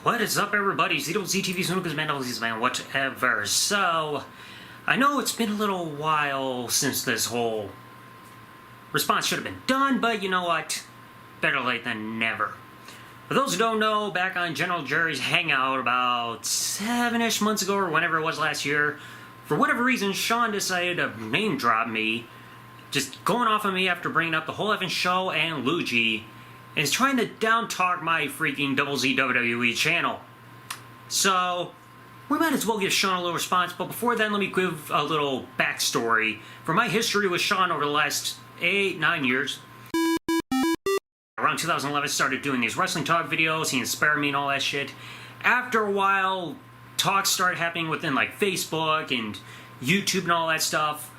What is up, everybody? TheDoubleZTV, Lucas man, whatever. So, I know it's been a little while since this whole response should have been done, but you know what? Better late than never. For those who don't know, back on General Jerry's Hangout about 7-ish months ago, or whenever it was last year, for whatever reason, Sean decided to name drop me, just going off on me after bringing up the whole effing show and Luigi, and is trying to down-talk my freaking DoubleZWWE channel. So, we might as well give Sean a little response, but before then, let me give a little backstory for my history with Sean over the last 8-9 years. Around 2011, I started doing these wrestling talk videos. He inspired me and all that shit. After a while, talks started happening within like Facebook and YouTube and all that stuff.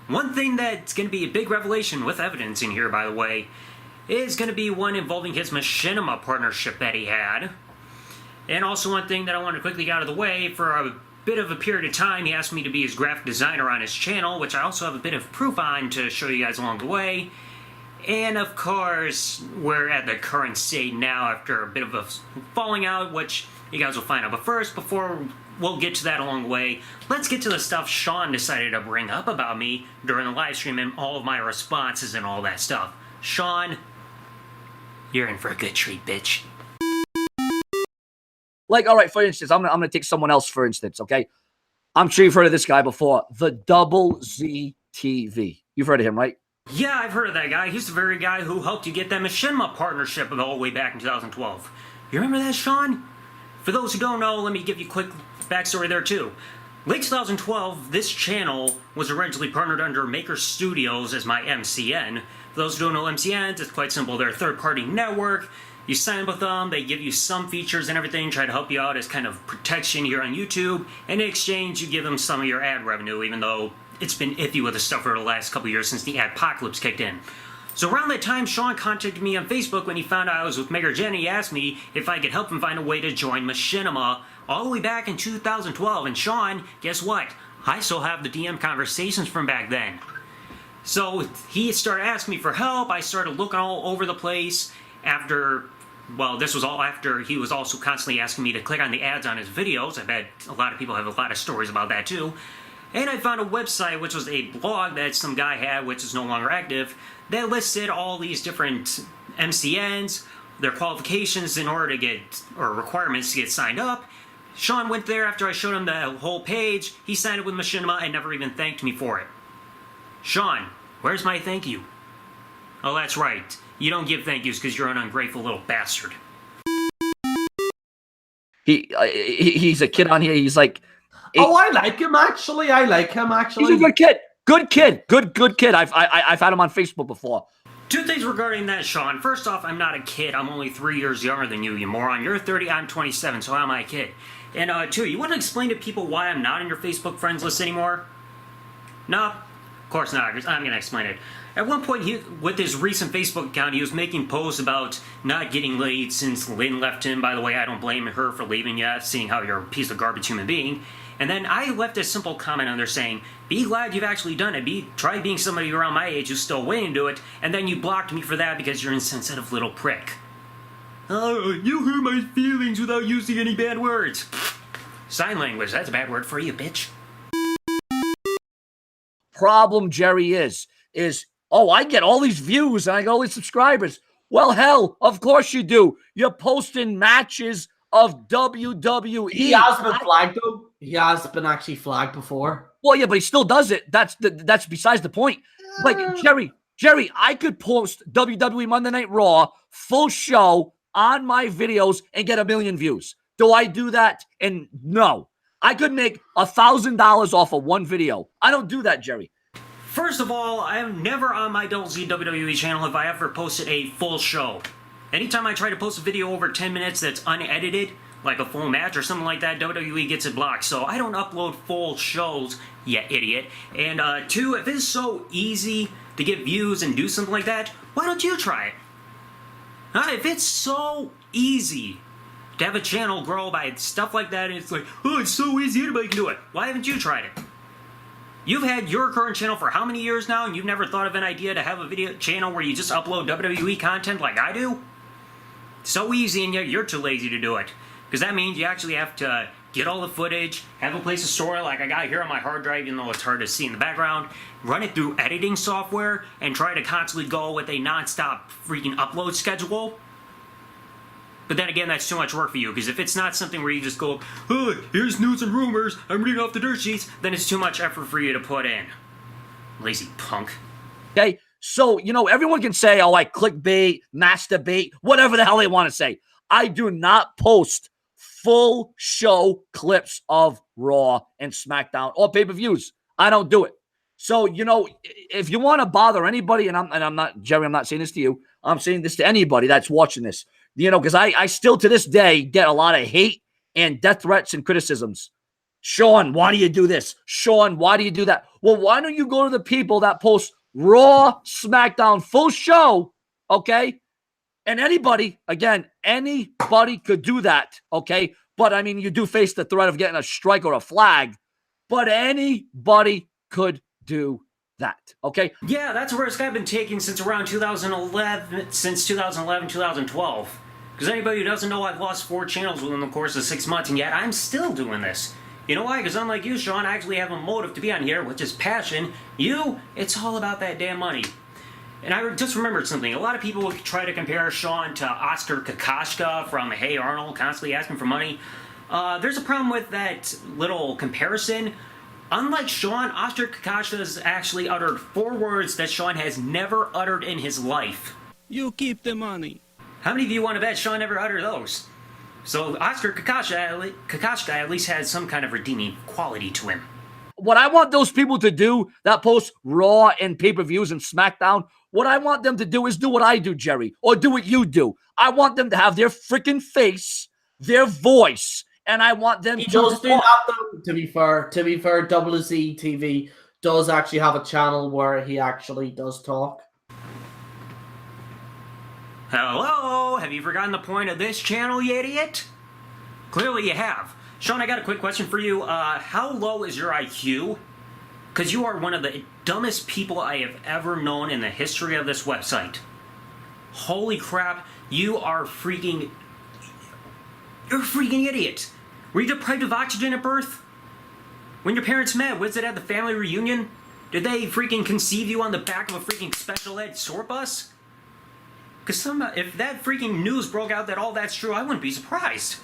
One thing that's going to be a big revelation, with evidence in here by the way, is going to be one involving his machinima partnership that he had. And also one thing that I want to quickly get out of the way, for a bit of a period of time he asked me to be his graphic designer on his channel, which I also have a bit of proof on to show you guys along the way. And of course, we're at the current state now after a bit of a falling out, which you guys will find out. But first, before we'll get to that along the way, let's get to the stuff Sean decided to bring up about me during the live stream and all of my responses and all that stuff. Sean, you're in for a good treat, bitch. Like, all right, for instance, I'm gonna take someone else, for instance, okay? I'm sure you've heard of this guy before, TheDoubleZTV. You've heard of him, right? Yeah, I've heard of that guy. He's the very guy who helped you get that machinima partnership all the way back in 2012. You remember that, Sean? For those who don't know, let me give you a quick backstory there, too. Late 2012, this channel was originally partnered under Maker Studios as my MCN. For those who don't know MCN, it's quite simple. They're a third-party network. You sign up with them, they give you some features and everything, try to help you out as kind of protection here on YouTube. And in exchange, you give them some of your ad revenue, even though it's been iffy with the stuff for the last couple years since the adpocalypse kicked in. So around that time, Sean contacted me on Facebook when he found out I was with Maker Jen. He asked me if I could help him find a way to join Machinima all the way back in 2012. And Sean, guess what? I still have the DM conversations from back then. So he started asking me for help. I started looking all over the place after, well, this was all after he was also constantly asking me to click on the ads on his videos. I bet a lot of people have a lot of stories about that too. And I found a website, which was a blog that some guy had, which is no longer active, that listed all these different MCNs, their qualifications in order to get, or requirements to get signed up. Sean went there after I showed him the whole page. He signed up with Machinima and never even thanked me for it. Sean, where's my thank you? Oh, that's right. You don't give thank yous because you're an ungrateful little bastard. He's a kid on here. He's like... Oh, I like him, actually. He's a good kid. Good kid. Good kid. I've had him on Facebook before. Two things regarding that, Sean. First off, I'm not a kid. I'm only 3 years younger than you, you moron. You're 30, I'm 27, so how am I a kid? And two, you want to explain to people why I'm not on your Facebook friends list anymore? No, of course not. I'm going to explain it. At one point, with his recent Facebook account, he was making posts about not getting laid since Lynn left him. By the way, I don't blame her for leaving yet, seeing how you're a piece of garbage human being. And then I left a simple comment on there saying, be glad you've actually done it. Try being somebody around my age who's still waiting to do it. And then you blocked me for that because you're an insensitive little prick. Oh, you hurt my feelings without using any bad words. Sign language, that's a bad word for you, bitch. Problem, Jerry, is, oh, I get all these views and I get all these subscribers. Well, hell, of course you do. You're posting matches of WWE. He has been flagged, though. He has been actually flagged before. Well, yeah, but he still does it. That's besides the point. Like, Jerry, I could post WWE Monday Night Raw, full show, on my videos and get 1 million views. Do I do that? And no. I could make $1,000 off of one video. I don't do that, Jerry. First of all, I am never on my DoubleZWWE channel if I ever posted a full show. Anytime I try to post a video over 10 minutes that's unedited, like a full match or something like that, WWE gets it blocked. So I don't upload full shows, you idiot. And two, if it's so easy to get views and do something like that, why don't you try it? If it's so easy to have a channel grow by stuff like that, and it's like, oh, it's so easy, anybody can do it. Why haven't you tried it? You've had your current channel for how many years now, and you've never thought of an idea to have a video channel where you just upload WWE content like I do? So easy, and yet you're too lazy to do it. Because that means you actually have to get all the footage, have a place to store it like I got here on my hard drive, even though it's hard to see in the background, run it through editing software, and try to constantly go with a non-stop freaking upload schedule. But then again, that's too much work for you, because if it's not something where you just go, oh, here's news and rumors, I'm reading off the dirt sheets, then it's too much effort for you to put in. Lazy punk. Okay? So, everyone can say, oh, I clickbait, masturbate, whatever the hell they want to say. I do not post full show clips of Raw and SmackDown or pay-per-views. I don't do it. So, if you want to bother anybody, and I'm not, Jerry, I'm not saying this to you, I'm saying this to anybody that's watching this, because I still to this day get a lot of hate and death threats and criticisms. Sean, why do you do this? Sean, why do you do that? Well, why don't you go to the people that post Raw, SmackDown, full show, okay? And anybody could do that, okay? But, I mean, you do face the threat of getting a strike or a flag, but anybody could do that, okay? Yeah, that's a risk I've been taking since around 2011, 2012. Because anybody who doesn't know, I've lost 4 channels within the course of 6 months, and yet I'm still doing this. You know why? Because unlike you, Sean, I actually have a motive to be on here, which is passion. You, it's all about that damn money. And I just remembered something. A lot of people try to compare Sean to Oscar Kokoschka from Hey Arnold, constantly asking for money. There's a problem with that little comparison. Unlike Sean, Oscar Kokoschka has actually uttered 4 words that Sean has never uttered in his life. You keep the money. How many of you want to bet Sean never uttered those? So Oscar Kokoschka at least has some kind of redeeming quality to him. What I want those people to do that post Raw and pay-per-views and SmackDown, what I want them to do is do what I do, Jerry, or do what you do. I want them to have their freaking face, their voice, and I want them He to does do that, though, to be fair. To be fair, DoubleZWWE does actually have a channel where he actually does talk. Hello? Have you forgotten the point of this channel, you idiot? Clearly you have. Sean, I got a quick question for you. How low is your IQ? Because you are one of the dumbest people I have ever known in the history of this website. Holy crap, you are freaking... You're a freaking idiot. Were you deprived of oxygen at birth? When your parents met, was it at the family reunion? Did they freaking conceive you on the back of a freaking special ed sort bus? Because if that freaking news broke out that all that's true, I wouldn't be surprised.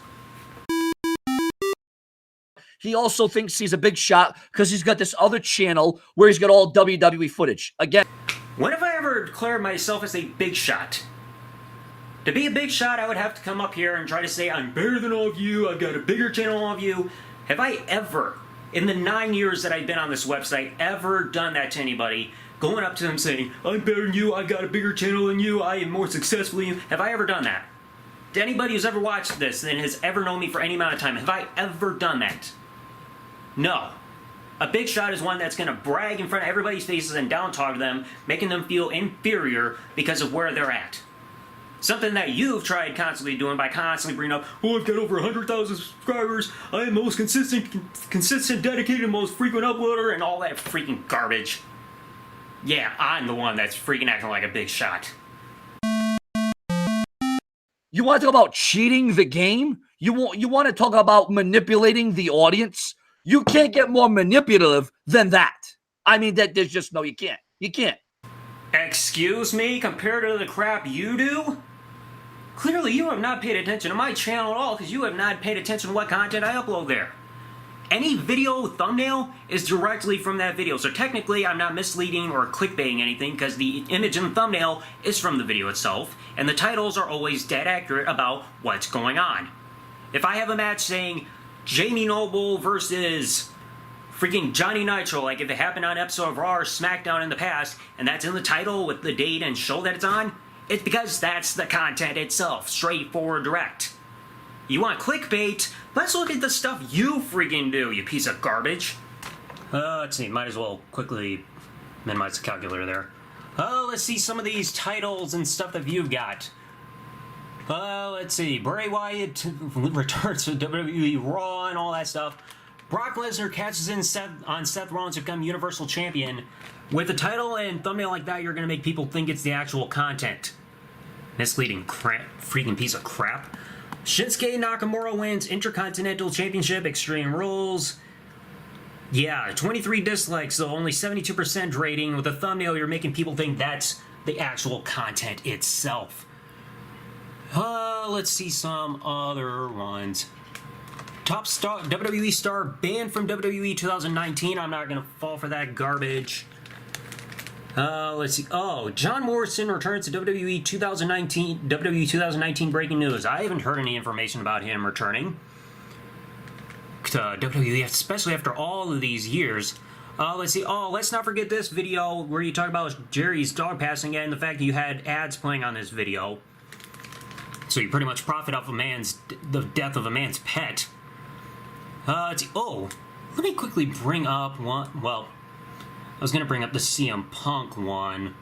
He also thinks he's a big shot because he's got this other channel where he's got all WWE footage. Again, When have I ever declared myself as a big shot? To be a big shot, I would have to come up here and try to say, I'm better than all of you, I've got a bigger channel than all of you. Have I ever, in the 9 years that I've been on this website, ever done that to anybody? Going up to them saying, I'm better than you, I've got a bigger channel than you, I am more successful than you. Have I ever done that? To anybody who's ever watched this and has ever known me for any amount of time, have I ever done that? No. A big shot is one that's going to brag in front of everybody's faces and down talk to them, making them feel inferior because of where they're at. Something that you've tried constantly doing by constantly bringing up, oh, I've got over 100,000 subscribers, I am most consistent, dedicated, most frequent uploader, and all that freaking garbage. Yeah, I'm the one that's freaking acting like a big shot. you want to talk about cheating the game? You want to talk about manipulating the audience? You can't get more manipulative than that. I mean, there's just no, you can't. You can't. Excuse me, compared to the crap you do? Clearly you have not paid attention to my channel at all because you have not paid attention to what content I upload there. Any video thumbnail is directly from that video, so technically I'm not misleading or clickbaiting anything because the image in the thumbnail is from the video itself, and the titles are always dead accurate about what's going on. If I have a match saying Jamie Noble versus freaking Johnny Nitro, like if it happened on an episode of Raw or SmackDown in the past, and that's in the title with the date and show that it's on, it's because that's the content itself, straightforward, direct. You want clickbait? Let's look at the stuff you freaking do, you piece of garbage. Let's see, might as well quickly minimize the calculator there. Let's see some of these titles and stuff that you've got. Let's see, Bray Wyatt returns to WWE Raw and all that stuff. Brock Lesnar catches in on Seth Rollins to become Universal Champion. With a title and thumbnail like that, you're going to make people think it's the actual content. Misleading crap, freaking piece of crap. Shinsuke Nakamura wins Intercontinental Championship Extreme Rules. Yeah, 23 dislikes, so only 72% rating. With a thumbnail, you're making people think that's the actual content itself. Let's see some other ones. Top star, WWE star banned from WWE 2019. I'm not gonna fall for that garbage. Let's see. Oh, John Morrison returns to WWE 2019 breaking news. I haven't heard any information about him returning to WWE, especially after all of these years. Let's see. Oh, let's not forget this video where you talk about Jerry's dog passing and the fact that you had ads playing on this video. So you pretty much profit off the death of a man's pet. Let's see. Oh, let me quickly bring up one. Well, I was going to bring up the CM Punk one,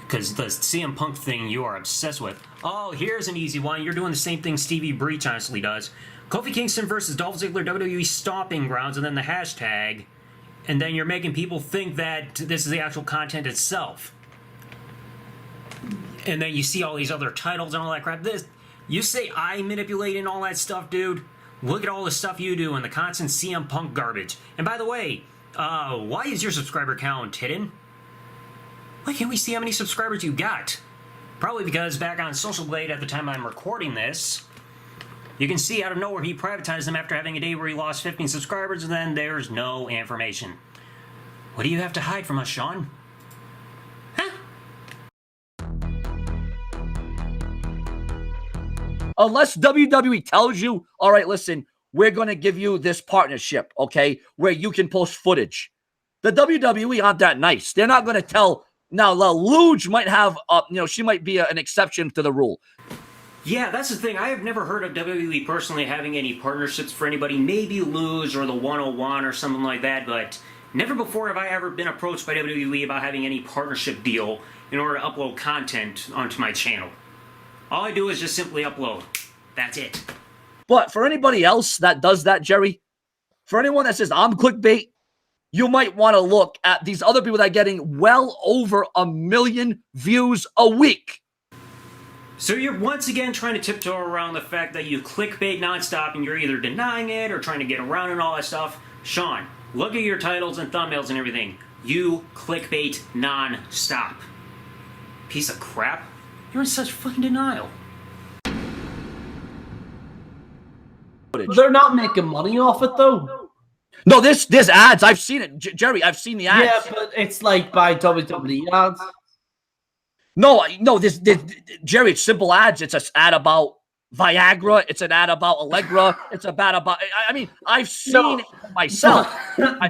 because the CM Punk thing you are obsessed with. Oh, here's an easy one. You're doing the same thing Stevie Breach honestly does. Kofi Kingston versus Dolph Ziggler, WWE Stomping Grounds, and then the hashtag. And then you're making people think that this is the actual content itself. And then you see all these other titles and all that crap. You say I manipulate and all that stuff, dude. Look at all the stuff you do and the constant CM Punk garbage. And by the way, why is your subscriber count hidden? Why can't we see how many subscribers you got? Probably because back on Social Blade at the time I'm recording this, you can see out of nowhere he privatized them after having a day where he lost 15 subscribers, and then there's no information. What do you have to hide from us, Sean? Huh? Unless WWE tells you, all right, listen, we're going to give you this partnership, okay, where you can post footage. The WWE aren't that nice. They're not going to tell. Now, Luge might have, she might be an exception to the rule. Yeah, that's the thing. I have never heard of WWE personally having any partnerships for anybody. Maybe Luge or the 101 or something like that, but never before have I ever been approached by WWE about having any partnership deal in order to upload content onto my channel. All I do is just simply upload. That's it. But for anybody else that does that, Jerry, for anyone that says I'm clickbait, you might want to look at these other people that are getting well over 1 million views a week. So you're once again trying to tiptoe around the fact that you clickbait nonstop and you're either denying it or trying to get around and all that stuff. Sean, look at your titles and thumbnails and everything. You clickbait nonstop. Piece of crap. You're in such fucking denial. They're not making money off it, though. No, there's ads. I've seen it. Jerry, I've seen the ads. Yeah, but it's like by WWE ads. No, this Jerry, it's simple ads. It's an ad about Viagra. It's an ad about Allegra. It's a ad about. I mean, I've seen it myself.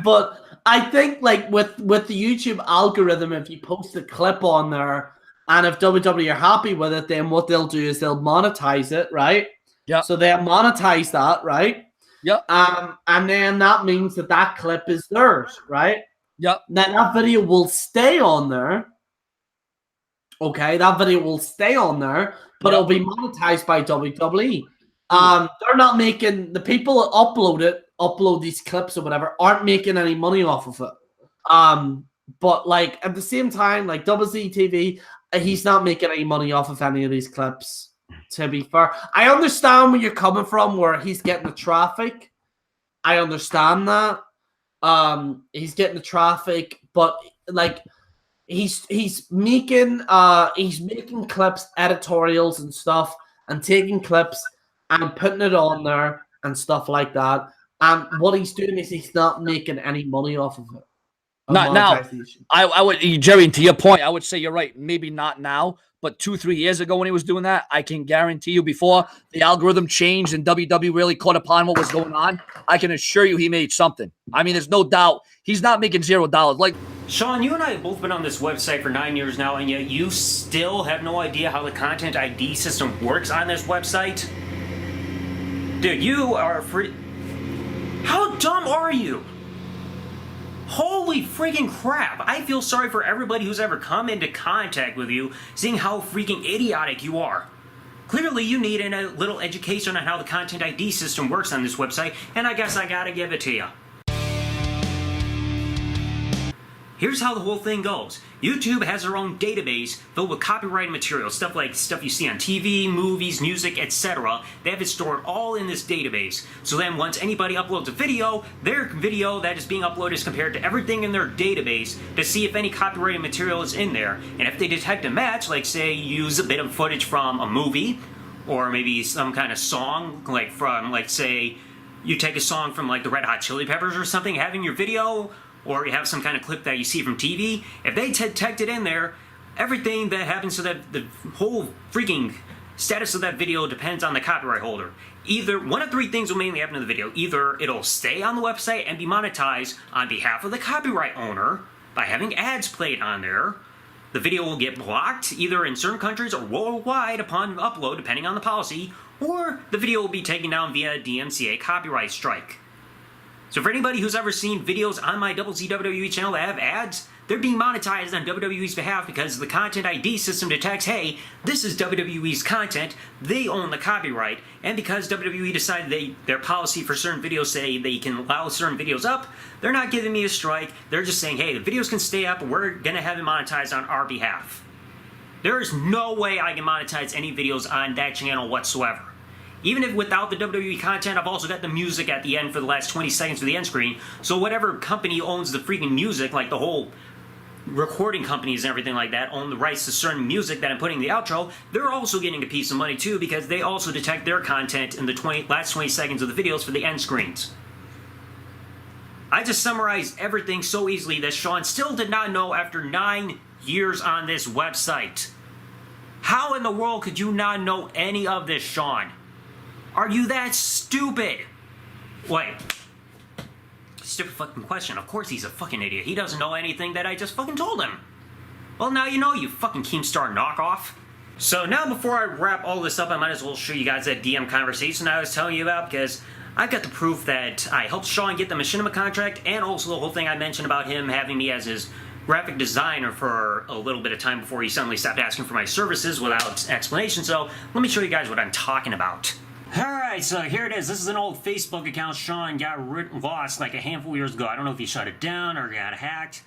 But I think, like with the YouTube algorithm, if you post a clip on there, and if WWE are happy with it, then what they'll do is they'll monetize it, right? Yeah. So they'll monetize that, right? Yeah. And then that means that clip is theirs, right? Yeah. Then that video will stay on there. Okay, that video will stay on there, but it'll be monetized by WWE. They're not making the people that upload these clips or whatever, aren't making any money off of it. But like at the same time, like DoubleZTV, he's not making any money off of any of these clips. To be fair, I understand where you're coming from, where he's getting the traffic. I understand that. He's getting the traffic, but like. He's making clips, editorials and stuff, and taking clips and putting it on there and stuff like that. And what he's doing is he's not making any money off of it. Not now. I would, Jerry, to your point, I would say you're right. Maybe not now, but 2-3 years ago when he was doing that, I can guarantee you before the algorithm changed and WWE really caught upon what was going on, I can assure you he made something. I mean, there's no doubt he's not making $0. Like. Sean, you and I have both been on this website for 9 years now, and yet you still have no idea how the content ID system works on this website? Dude, you are free. How dumb are you? Holy freaking crap. I feel sorry for everybody who's ever come into contact with you, seeing how freaking idiotic you are. Clearly, you need a little education on how the content ID system works on this website, and I guess I gotta give it to you. Here's how the whole thing goes. YouTube has their own database filled with copyrighted material, stuff you see on TV, movies, music, etc. They have it stored all in this database. So then once anybody uploads a video, their video that is being uploaded is compared to everything in their database to see if any copyrighted material is in there. And if they detect a match, like say you use a bit of footage from a movie, or maybe some kind of song, like say you take a song from like the Red Hot Chili Peppers or something, having your video, or you have some kind of clip that you see from TV, if they detect it in there, everything that happens to that, the whole freaking status of that video depends on the copyright holder. Either one of three things will mainly happen to the video. Either it'll stay on the website and be monetized on behalf of the copyright owner by having ads played on there. The video will get blocked either in certain countries or worldwide upon upload, depending on the policy, or the video will be taken down via DMCA copyright strike. So for anybody who's ever seen videos on my DoubleZWWE channel that have ads, they're being monetized on WWE's behalf because the content ID system detects, hey, this is WWE's content, they own the copyright, and because WWE decided their policy for certain videos say they can allow certain videos up, they're not giving me a strike, they're just saying, hey, the videos can stay up, we're gonna have it monetized on our behalf. There is no way I can monetize any videos on that channel whatsoever. Even if without the WWE content, I've also got the music at the end for the last 20 seconds of the end screen. So whatever company owns the freaking music, like the whole recording companies and everything like that, own the rights to certain music that I'm putting in the outro, they're also getting a piece of money too because they also detect their content in the last 20 seconds of the videos for the end screens. I just summarized everything so easily that Sean still did not know after 9 years on this website. How in the world could you not know any of this, Sean? Are you that stupid? Wait. Stupid fucking question. Of course he's a fucking idiot. He doesn't know anything that I just fucking told him. Well, now you know, you fucking Keemstar knockoff. So now before I wrap all this up, I might as well show you guys that DM conversation I was telling you about because I've got the proof that I helped Sean get the machinima contract and also the whole thing I mentioned about him having me as his graphic designer for a little bit of time before he suddenly stopped asking for my services without explanation. So let me show you guys what I'm talking about. Alright, so here it is. This is an old Facebook account Sean got lost like a handful of years ago. I don't know if he shut it down or got hacked.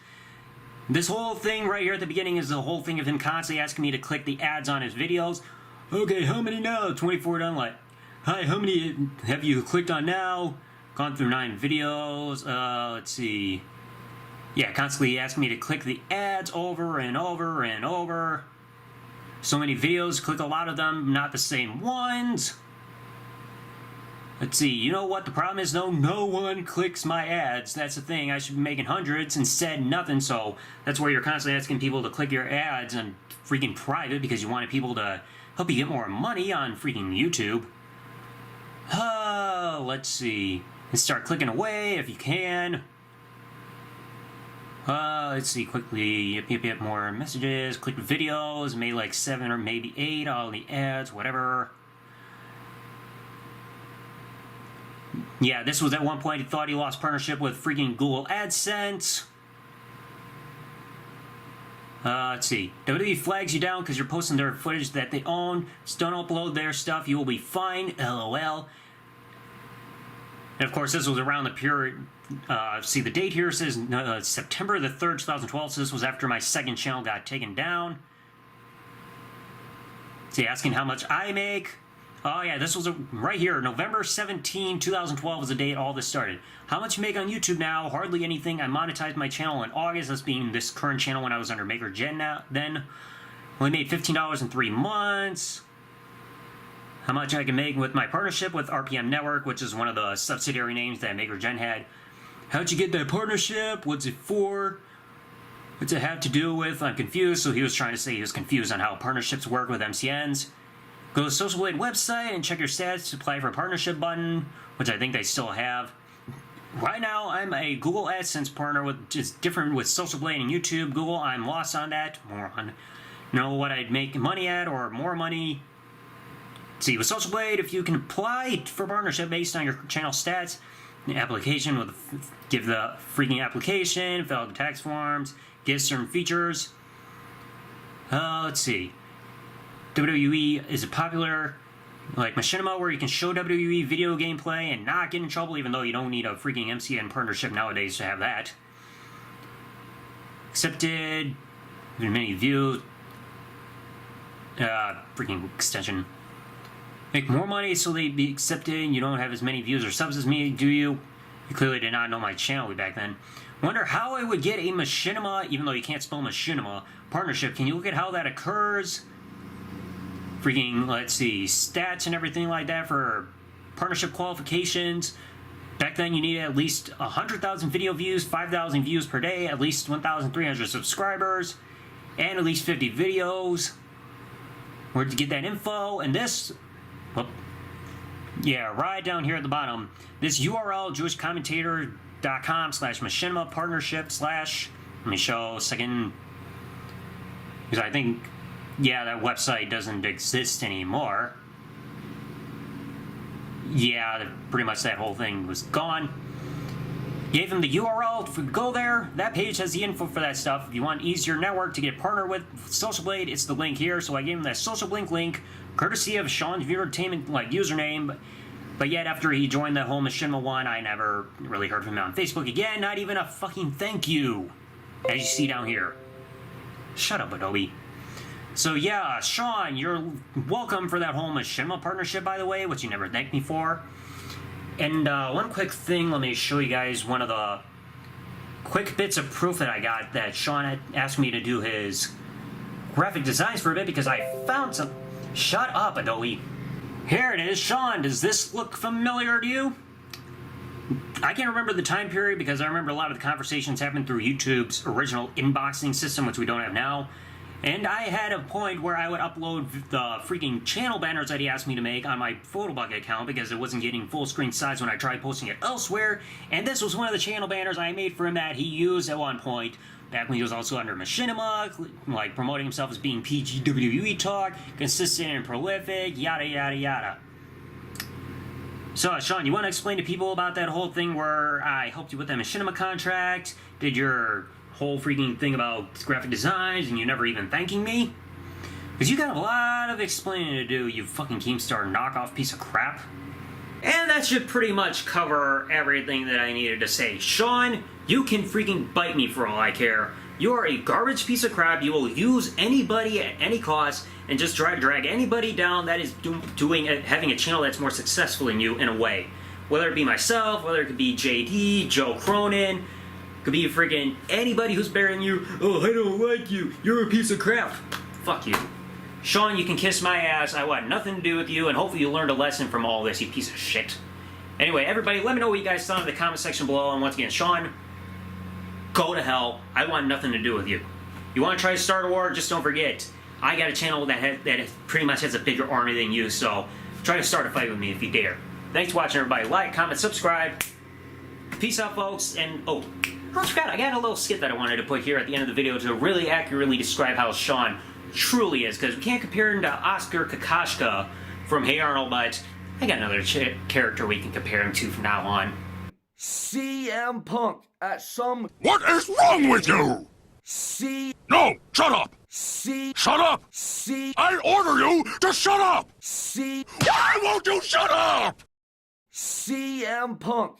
This whole thing right here at the beginning is the whole thing of him constantly asking me to click the ads on his videos. Okay, how many now? 24 done. Like, hi, how many have you clicked on now? Gone through 9 videos. Let's see. Yeah, constantly asking me to click the ads over and over and over. So many videos, click a lot of them, not the same ones. Let's see, you know what the problem is though? No one clicks my ads. That's the thing. I should be making hundreds, instead nothing. So that's where you're constantly asking people to click your ads on freaking private because you wanted people to help you get more money on freaking YouTube. Let's see. Let's start clicking away if you can. Let's see, quickly, yep, more messages, click videos, maybe like 7 or maybe 8, all the ads, whatever. Yeah, this was at one point he thought he lost partnership with freaking Google AdSense. Let's see. WWE flags you down because you're posting their footage that they own. Just don't upload their stuff. You will be fine. LOL. And of course, this was around the period. See, the date here says September the 3rd, 2012. So this was after my second channel got taken down. See, asking how much I make. Oh yeah, this was right here, November 17, 2012 was the date all this started. How much you make on YouTube now? Hardly anything. I monetized my channel in August, this being this current channel when I was under Maker Gen now, then. Only made $15 in 3 months. How much I can make with my partnership with RPM Network, which is one of the subsidiary names that Maker Gen had. How'd you get that partnership? What's it for? What's it have to do with? I'm confused. So he was trying to say he was confused on how partnerships work with MCNs. Go to Social Blade website and check your stats to apply for a partnership button, which I think they still have. Right now, I'm a Google AdSense partner, which is different with Social Blade and YouTube. Google, I'm lost on that. More on know what I'd make money at or more money. See, with Social Blade, if you can apply for partnership based on your channel stats, the application will give the freaking application, fill out the tax forms, get certain features. Let's see. WWE is a popular, like Machinima, where you can show WWE video gameplay and not get in trouble, even though you don't need a freaking MCN partnership nowadays to have that. accepted, many views, freaking extension. Make more money so they be accepted. You don't have as many views or subs as me, do you? You clearly did not know my channel way back then. Wonder how I would get a machinima, even though you can't spell machinima, partnership. Can you look at how that occurs? Freaking, let's see, stats and everything like that for partnership qualifications. Back then you needed at least 100,000 video views, 5,000 views per day, at least 1,300 subscribers, and at least 50 videos. Where'd you get that info? And this, well, yeah, right down here at the bottom, this URL, jewishcommentator.com/machinima partnership / let me show a second, because I think, yeah, that website doesn't exist anymore. Yeah, pretty much that whole thing was gone. Gave him the URL to go there. That page has the info for that stuff. If you want easier network to get partnered with Social Blade, it's the link here. So I gave him that Social Blink link, courtesy of SeanzViewEnt like username. But yet after he joined the whole Machinima one, I never really heard from him on Facebook again. Not even a fucking thank you, as you see down here. Shut up, Adobe. So yeah, Sean, you're welcome for that whole Machinima partnership, by the way, which you never thanked me for. And one quick thing, let me show you guys one of the quick bits of proof that I got that Sean had asked me to do his graphic designs for a bit because I found some... Shut up, Adobe. Here it is. Sean, does this look familiar to you? I can't remember the time period because I remember a lot of the conversations happened through YouTube's original inboxing system, which we don't have now. And I had a point where I would upload the freaking channel banners that he asked me to make on my Photobug account because it wasn't getting full screen size when I tried posting it elsewhere. And this was one of the channel banners I made for him that he used at one point, back when he was also under Machinima, like promoting himself as being PG WWE talk, consistent and prolific, yada yada yada. So, Sean, you want to explain to people about that whole thing where I helped you with that Machinima contract, did your whole freaking thing about graphic designs, and you never even thanking me? Because you got a lot of explaining to do, you fucking Keemstar knockoff piece of crap. And that should pretty much cover everything that I needed to say. Sean, you can freaking bite me for all I care. You're a garbage piece of crap. You will use anybody at any cost and just try to drag anybody down that is having a channel that's more successful than you in a way. Whether it be myself, whether it could be JD, Joe Cronin, could be freaking anybody who's bearing you. Oh, I don't like you. You're a piece of crap. Fuck you. Sean, you can kiss my ass. I want nothing to do with you, and hopefully you learned a lesson from all this, you piece of shit. Anyway, everybody, let me know what you guys thought in the comment section below. And once again, Sean, go to hell. I want nothing to do with you. You want to try to start a war? Just don't forget, I got a channel that pretty much has a bigger army than you, so try to start a fight with me if you dare. Thanks for watching, everybody. Like, comment, subscribe. Peace out, folks, and oh, I forgot, I got a little skit that I wanted to put here at the end of the video to really accurately describe how Sean truly is, because we can't compare him to Oscar Kakashka from Hey Arnold, but I got another character we can compare him to from now on. CM Punk at some... What is wrong with you? No, shut up! Shut up! I order you to shut up! Why won't you shut up? CM Punk